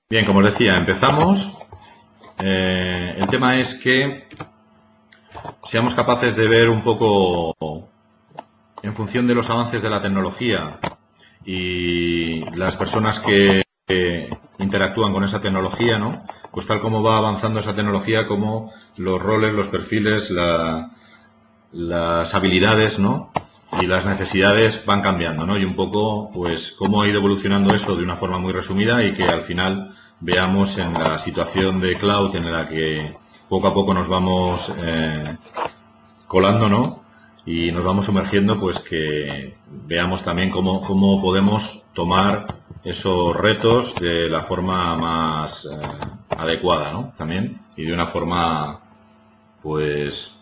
Bien, como os decía, empezamos. El tema es que seamos capaces de ver un poco, en función de los avances de la tecnología y las personas que interactúan con esa tecnología, ¿no? Pues tal como va avanzando esa tecnología, como los roles, los perfiles, las habilidades, ¿no? Y las necesidades van cambiando, ¿no? Y un poco, pues, cómo ha ido evolucionando eso de una forma muy resumida y que al final veamos en la situación de cloud en la que poco a poco nos vamos colando, ¿no? Y nos vamos sumergiendo, pues que veamos también cómo podemos tomar esos retos de la forma más adecuada, ¿no? También, y de una forma, pues,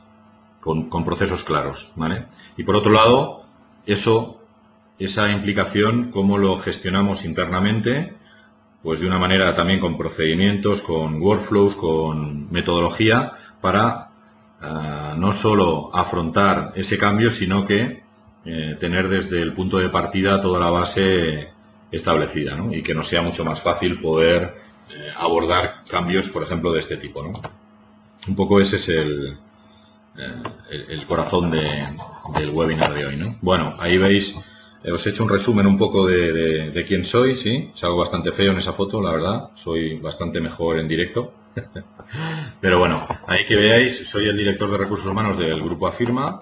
con procesos claros, ¿vale? Y por otro lado, esa implicación, cómo lo gestionamos internamente, pues de una manera también con procedimientos, con workflows, con metodología, para no solo afrontar ese cambio, sino que tener desde el punto de partida toda la base establecida, ¿no? Y que nos sea mucho más fácil poder abordar cambios, por ejemplo, de este tipo, ¿no? Un poco ese es el corazón del webinar de hoy, ¿no? Bueno, ahí veis, os he hecho un resumen un poco de quién soy, ¿sí? Salgo bastante feo en esa foto, la verdad. Soy bastante mejor en directo. Pero bueno, ahí que veáis, soy el director de recursos humanos del Grupo Afirma.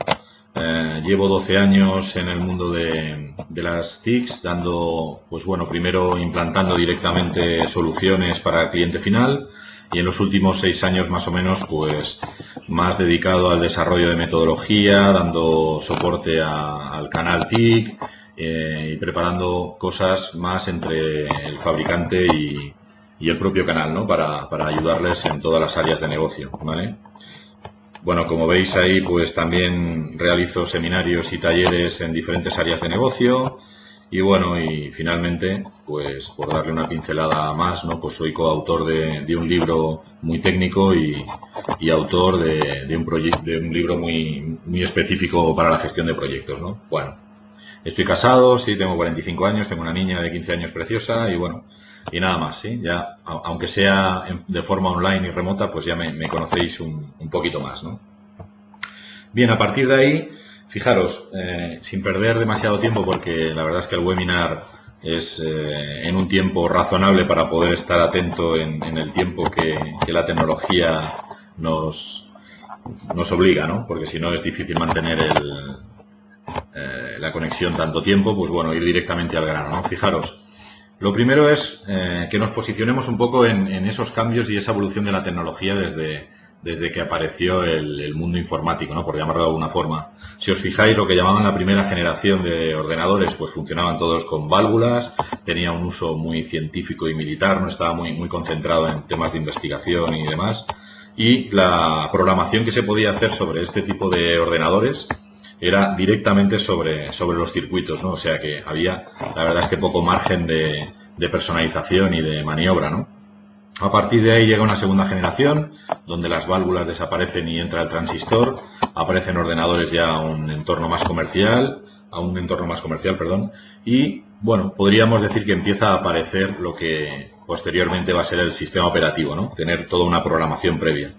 Llevo 12 años en el mundo de las TICs, dando, pues bueno, primero implantando directamente soluciones para el cliente final, y en los últimos 6 años más o menos, pues más dedicado al desarrollo de metodología, dando soporte al canal TIC y preparando cosas más entre el fabricante y el propio canal, ¿no? Para ayudarles en todas las áreas de negocio, ¿vale? Bueno, como veis ahí, pues también realizo seminarios y talleres en diferentes áreas de negocio. Y bueno, y finalmente, pues por darle una pincelada más, ¿no? Pues soy coautor de un libro muy técnico y autor de un libro muy específico para la gestión de proyectos, ¿no? Bueno, estoy casado, sí, tengo 45 años, tengo una niña de 15 años preciosa y bueno, y nada más, ¿sí? Ya, aunque sea de forma online y remota, pues ya me conocéis un poquito más, ¿no? Bien, a partir de ahí, fijaros, sin perder demasiado tiempo, porque la verdad es que el webinar es en un tiempo razonable para poder estar atento en el tiempo que la tecnología nos obliga, ¿no? Porque si no es difícil mantener la conexión tanto tiempo, pues bueno, ir directamente al grano, ¿no? Fijaros, lo primero es que nos posicionemos un poco en esos cambios y esa evolución de la tecnología desde que apareció el mundo informático, ¿no? Por llamarlo de alguna forma. Si os fijáis, lo que llamaban la primera generación de ordenadores, pues funcionaban todos con válvulas, tenía un uso muy científico y militar, no estaba muy concentrado en temas de investigación y demás. Y la programación que se podía hacer sobre este tipo de ordenadores era directamente sobre los circuitos, ¿no? O sea que había, la verdad es que poco margen de personalización y de maniobra, ¿no? A partir de ahí llega una segunda generación, donde las válvulas desaparecen y entra el transistor, aparecen ordenadores ya a un entorno más comercial, y bueno, podríamos decir que empieza a aparecer lo que posteriormente va a ser el sistema operativo, ¿no? Tener toda una programación previa.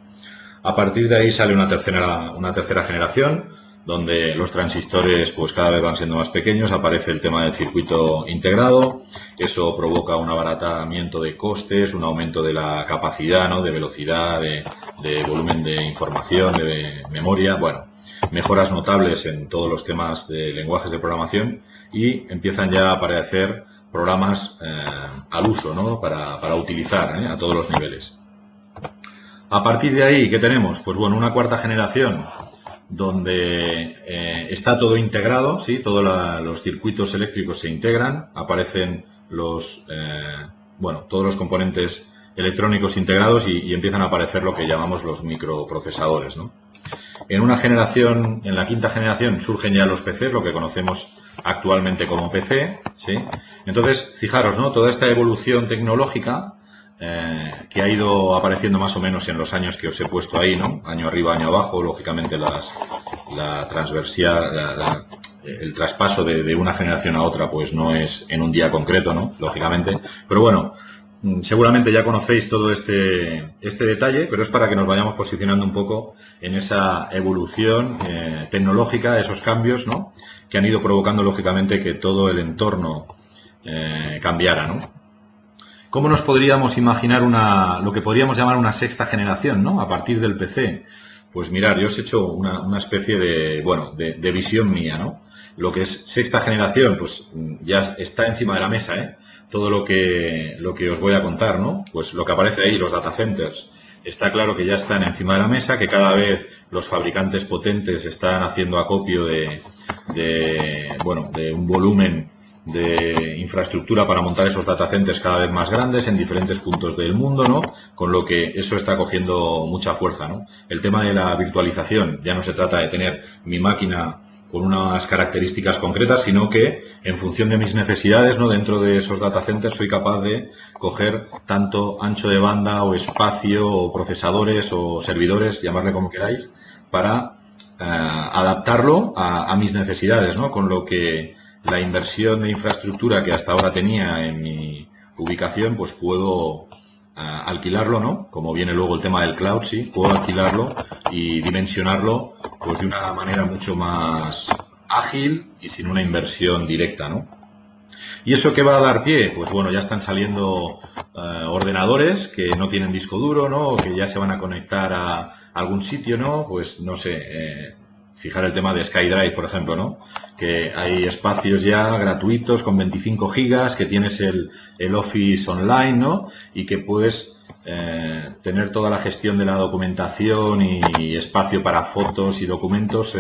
A partir de ahí sale una tercera generación, donde los transistores pues cada vez van siendo más pequeños, aparece el tema del circuito integrado, eso provoca un abaratamiento de costes, un aumento de la capacidad, ¿no? De velocidad, de volumen de información, de memoria, bueno, mejoras notables en todos los temas de lenguajes de programación y empiezan ya a aparecer programas al uso, ¿no? Para utilizar a todos los niveles. A partir de ahí, ¿qué tenemos? Pues bueno, una cuarta generación donde está todo integrado, ¿sí? Todos los circuitos eléctricos se integran, aparecen todos los componentes electrónicos integrados y empiezan a aparecer lo que llamamos los microprocesadores, ¿no? En la quinta generación surgen ya los PCs, lo que conocemos actualmente como PC, ¿sí? Entonces, fijaros, ¿no? Toda esta evolución tecnológica que ha ido apareciendo más o menos en los años que os he puesto ahí, ¿no? Año arriba, año abajo, lógicamente la transversia, el traspaso de una generación a otra, pues no es en un día concreto, ¿no? Lógicamente, pero bueno, Seguramente ya conocéis todo este detalle, pero es para que nos vayamos posicionando un poco en esa evolución tecnológica, esos cambios, ¿no?, que han ido provocando lógicamente que todo el entorno cambiara, ¿no? ¿Cómo nos podríamos imaginar lo que podríamos llamar una sexta generación, ¿no?, a partir del PC? Pues mirar, yo os he hecho una especie de visión mía, ¿no? Lo que es sexta generación, pues ya está encima de la mesa, ¿eh? Todo lo que os voy a contar, ¿no? Pues lo que aparece ahí, los data centers, está claro que ya están encima de la mesa, que cada vez los fabricantes potentes están haciendo acopio de un volumen de infraestructura para montar esos data centers cada vez más grandes en diferentes puntos del mundo, ¿no? Con lo que eso está cogiendo mucha fuerza, ¿no? El tema de la virtualización, ya no se trata de tener mi máquina con unas características concretas, sino que en función de mis necesidades, ¿no?, dentro de esos data centers soy capaz de coger tanto ancho de banda o espacio o procesadores o servidores, llamarle como queráis, para adaptarlo a mis necesidades, ¿no? Con lo que la inversión de infraestructura que hasta ahora tenía en mi ubicación, pues puedo alquilarlo, ¿no? Como viene luego el tema del cloud, sí, puedo alquilarlo y dimensionarlo pues de una manera mucho más ágil y sin una inversión directa, ¿no? ¿Y eso qué va a dar pie? Pues bueno, ya están saliendo ordenadores que no tienen disco duro, ¿no?, o que ya se van a conectar a algún sitio, ¿no? Pues no sé, fijar el tema de SkyDrive, por ejemplo, ¿no?, que hay espacios ya gratuitos con 25 gigas, que tienes el Office online, ¿no?, y que puedes tener toda la gestión de la documentación y espacio para fotos y documentos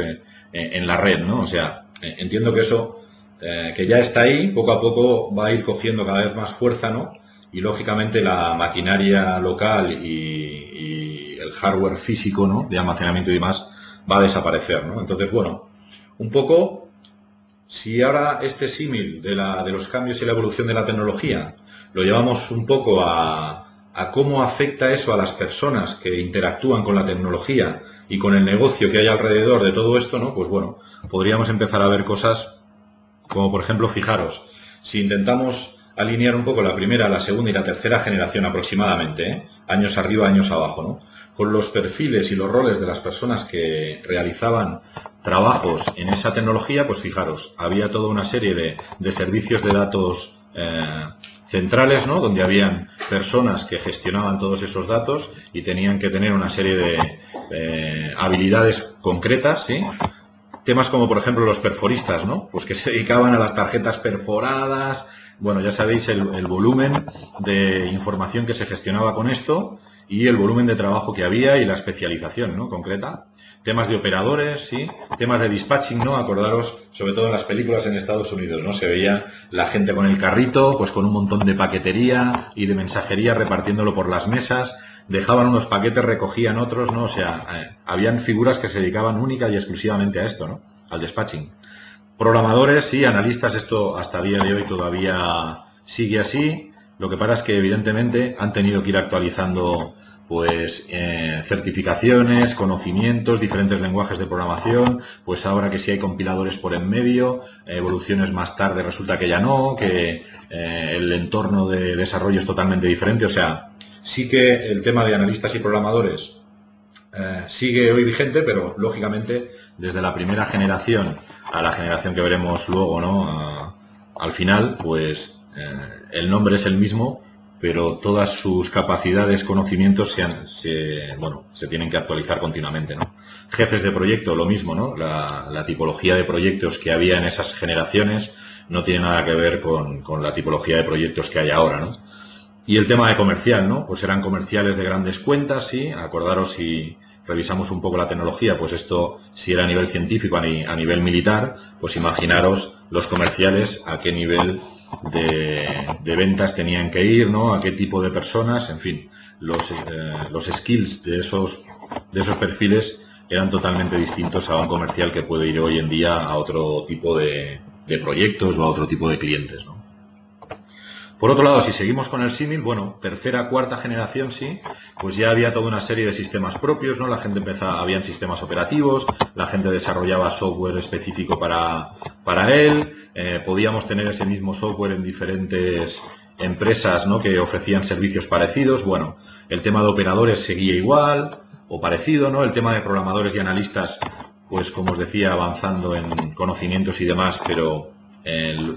en la red, ¿no? O sea, entiendo que eso que ya está ahí, poco a poco va a ir cogiendo cada vez más fuerza, ¿no? Y lógicamente la maquinaria local y el hardware físico, ¿no?, de almacenamiento y demás va a desaparecer, ¿no? Entonces, bueno, un poco, si ahora este símil de los cambios y la evolución de la tecnología lo llevamos un poco a cómo afecta eso a las personas que interactúan con la tecnología y con el negocio que hay alrededor de todo esto, ¿no? Pues bueno, podríamos empezar a ver cosas como, por ejemplo, fijaros, si intentamos alinear un poco la primera, la segunda y la tercera generación aproximadamente, años arriba, años abajo, ¿no?, con los perfiles y los roles de las personas que realizaban trabajos en esa tecnología, pues fijaros, había toda una serie de servicios de datos centrales, ¿no?, donde habían personas que gestionaban todos esos datos y tenían que tener una serie de habilidades concretas, ¿sí? Temas como, por ejemplo, los perforistas, ¿no?, pues que se dedicaban a las tarjetas perforadas. Bueno, ya sabéis el volumen de información que se gestionaba con esto y el volumen de trabajo que había y la especialización, ¿no?, concreta. Temas de operadores, sí, temas de dispatching, ¿no? Acordaros, sobre todo en las películas en Estados Unidos, ¿no? Se veía la gente con el carrito, pues con un montón de paquetería y de mensajería repartiéndolo por las mesas, dejaban unos paquetes, recogían otros, ¿no? O sea, habían figuras que se dedicaban única y exclusivamente a esto, ¿no?, al dispatching. Programadores, sí, analistas, esto hasta el día de hoy todavía sigue así. Lo que pasa es que evidentemente han tenido que ir actualizando pues certificaciones, conocimientos, diferentes lenguajes de programación, pues ahora que sí hay compiladores por en medio, evoluciones más tarde resulta que ya no, que el entorno de desarrollo es totalmente diferente. O sea, sí que el tema de analistas y programadores sigue hoy vigente, pero lógicamente desde la primera generación a la generación que veremos luego, ¿no?, al final, pues el nombre es el mismo, pero todas sus capacidades, conocimientos se tienen que actualizar continuamente, ¿no? Jefes de proyecto, lo mismo, ¿no? La tipología de proyectos que había en esas generaciones no tiene nada que ver con la tipología de proyectos que hay ahora, ¿no? Y el tema de comercial, ¿no? Pues eran comerciales de grandes cuentas, sí. Acordaros, si revisamos un poco la tecnología, pues esto, si era a nivel científico, a nivel militar, pues imaginaros los comerciales a qué nivel de ventas tenían que ir, ¿no?, a qué tipo de personas, en fin, los skills de esos perfiles eran totalmente distintos a un comercial que puede ir hoy en día a otro tipo de proyectos o a otro tipo de clientes, ¿no? Por otro lado, si seguimos con el símil, bueno, tercera, cuarta generación, sí, pues ya había toda una serie de sistemas propios, ¿no? La gente habían sistemas operativos, la gente desarrollaba software específico para él, podíamos tener ese mismo software en diferentes empresas, ¿no?, que ofrecían servicios parecidos. Bueno, el tema de operadores seguía igual o parecido, ¿no? El tema de programadores y analistas, pues como os decía, avanzando en conocimientos y demás, pero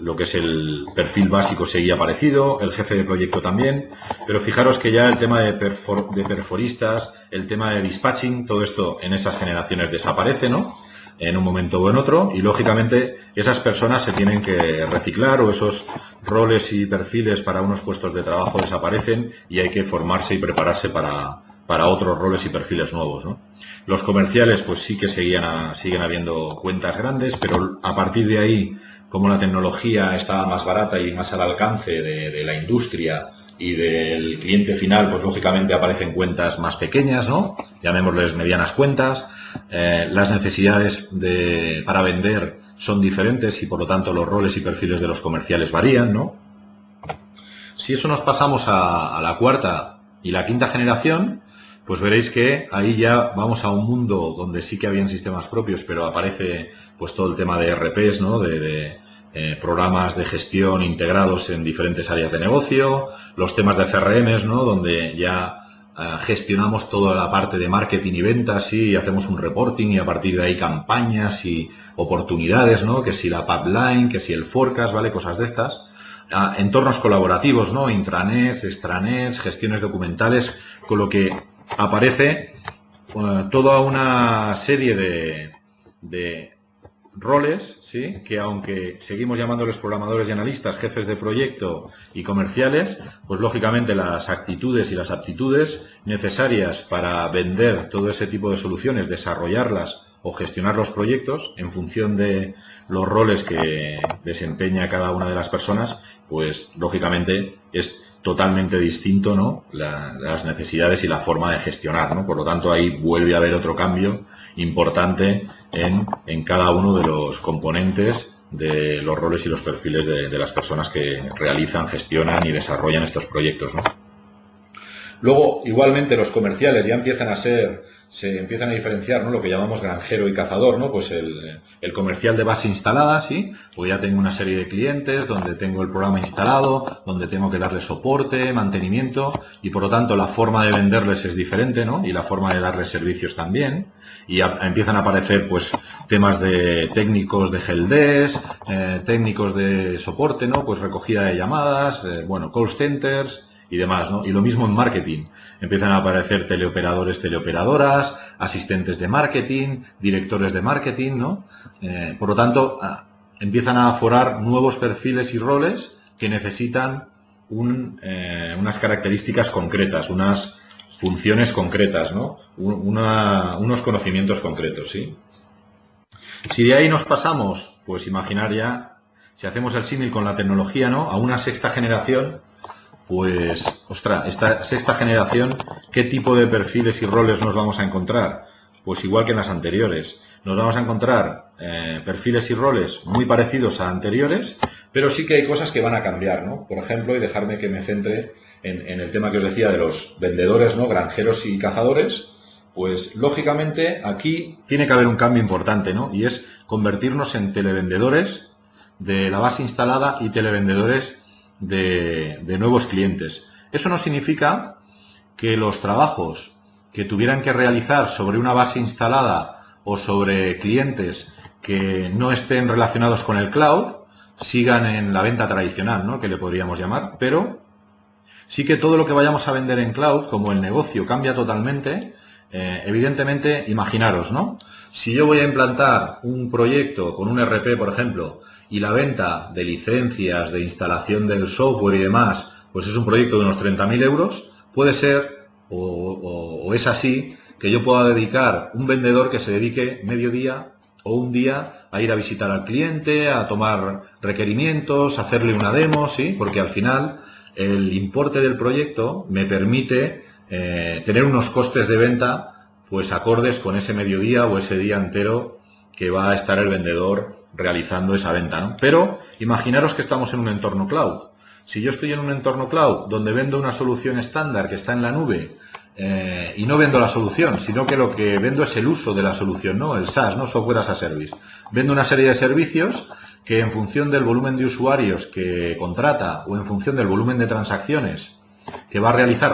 lo que es el perfil básico seguía parecido, el jefe de proyecto también, pero fijaros que ya el tema de perforistas, el tema de dispatching, todo esto en esas generaciones desaparece, ¿no?, en un momento o en otro, y lógicamente esas personas se tienen que reciclar, o esos roles y perfiles para unos puestos de trabajo desaparecen y hay que formarse y prepararse para otros roles y perfiles nuevos, ¿no? Los comerciales pues sí que siguen habiendo cuentas grandes, pero a partir de ahí, como la tecnología estaba más barata y más al alcance de la industria y del cliente final, pues lógicamente aparecen cuentas más pequeñas, ¿no? Llamémosles medianas cuentas. Las necesidades para vender son diferentes y por lo tanto los roles y perfiles de los comerciales varían, ¿no? Si eso nos pasamos a la cuarta y la quinta generación, pues veréis que ahí ya vamos a un mundo donde sí que habían sistemas propios, pero aparece pues todo el tema de ERPs, ¿no?, de programas de gestión integrados en diferentes áreas de negocio, los temas de CRMs, ¿no?, donde ya gestionamos toda la parte de marketing y ventas, ¿sí?, y hacemos un reporting y a partir de ahí campañas y oportunidades, ¿no?, que si la pipeline, que si el forecast, ¿vale?, cosas de estas. Entornos colaborativos, ¿no?, intranets, extranets, gestiones documentales, con lo que aparece toda una serie de roles, ¿sí?, que aunque seguimos llamándoles programadores y analistas, jefes de proyecto y comerciales, pues lógicamente las actitudes y las aptitudes necesarias para vender todo ese tipo de soluciones, desarrollarlas o gestionar los proyectos en función de los roles que desempeña cada una de las personas, pues lógicamente es totalmente distinto, ¿no?, las necesidades y la forma de gestionar, ¿no? Por lo tanto, ahí vuelve a haber otro cambio importante en cada uno de los componentes de los roles y los perfiles de las personas que realizan, gestionan y desarrollan estos proyectos, ¿no? Luego, igualmente, los comerciales ya se empiezan a diferenciar, ¿no?, lo que llamamos granjero y cazador, ¿no? Pues el comercial de base instalada, ¿sí? Pues ya tengo una serie de clientes donde tengo el programa instalado, donde tengo que darles soporte, mantenimiento y por lo tanto la forma de venderles es diferente, ¿no? Y la forma de darles servicios también. Y empiezan a aparecer pues temas de técnicos de helpdesk, técnicos de soporte, ¿no? Pues recogida de llamadas, bueno, call centers y demás, ¿no? Y lo mismo en marketing. Empiezan a aparecer teleoperadores, teleoperadoras, asistentes de marketing, directores de marketing, ¿no? Por lo tanto, empiezan a aforar nuevos perfiles y roles que necesitan unas características concretas, unas funciones concretas, ¿no? Unos conocimientos concretos, ¿sí? Si de ahí nos pasamos, pues imaginar ya, si hacemos el símil con la tecnología, ¿no?, a una sexta generación, pues, ostras, esta sexta generación, ¿qué tipo de perfiles y roles nos vamos a encontrar? Pues igual que en las anteriores. Nos vamos a encontrar perfiles y roles muy parecidos a anteriores, pero sí que hay cosas que van a cambiar, ¿no? Por ejemplo, y dejarme que me centre en el tema que os decía de los vendedores, ¿no?, granjeros y cazadores, pues lógicamente aquí tiene que haber un cambio importante, ¿no? Y es convertirnos en televendedores de la base instalada y televendedores de nuevos clientes. Eso no significa que los trabajos que tuvieran que realizar sobre una base instalada o sobre clientes que no estén relacionados con el cloud sigan en la venta tradicional, ¿no?, que le podríamos llamar, pero sí que todo lo que vayamos a vender en cloud, como el negocio cambia totalmente, evidentemente, imaginaros, ¿no? Si yo voy a implantar un proyecto con un ERP, por ejemplo, y la venta de licencias, de instalación del software y demás, pues es un proyecto de unos 30.000 euros, puede ser, o es así, que yo pueda dedicar un vendedor que se dedique medio día o un día a ir a visitar al cliente, a tomar requerimientos, a hacerle una demo, ¿sí? Porque al final el importe del proyecto me permite tener unos costes de venta pues acordes con ese mediodía o ese día entero que va a estar el vendedor realizando esa venta, ¿no? Pero imaginaros que estamos en un entorno cloud. Si yo estoy en un entorno cloud donde vendo una solución estándar que está en la nube y no vendo la solución, sino que lo que vendo es el uso de la solución, ¿no? El SaaS, ¿no? Software as a Service. Vendo una serie de servicios que en función del volumen de usuarios que contrata o en función del volumen de transacciones que va a realizar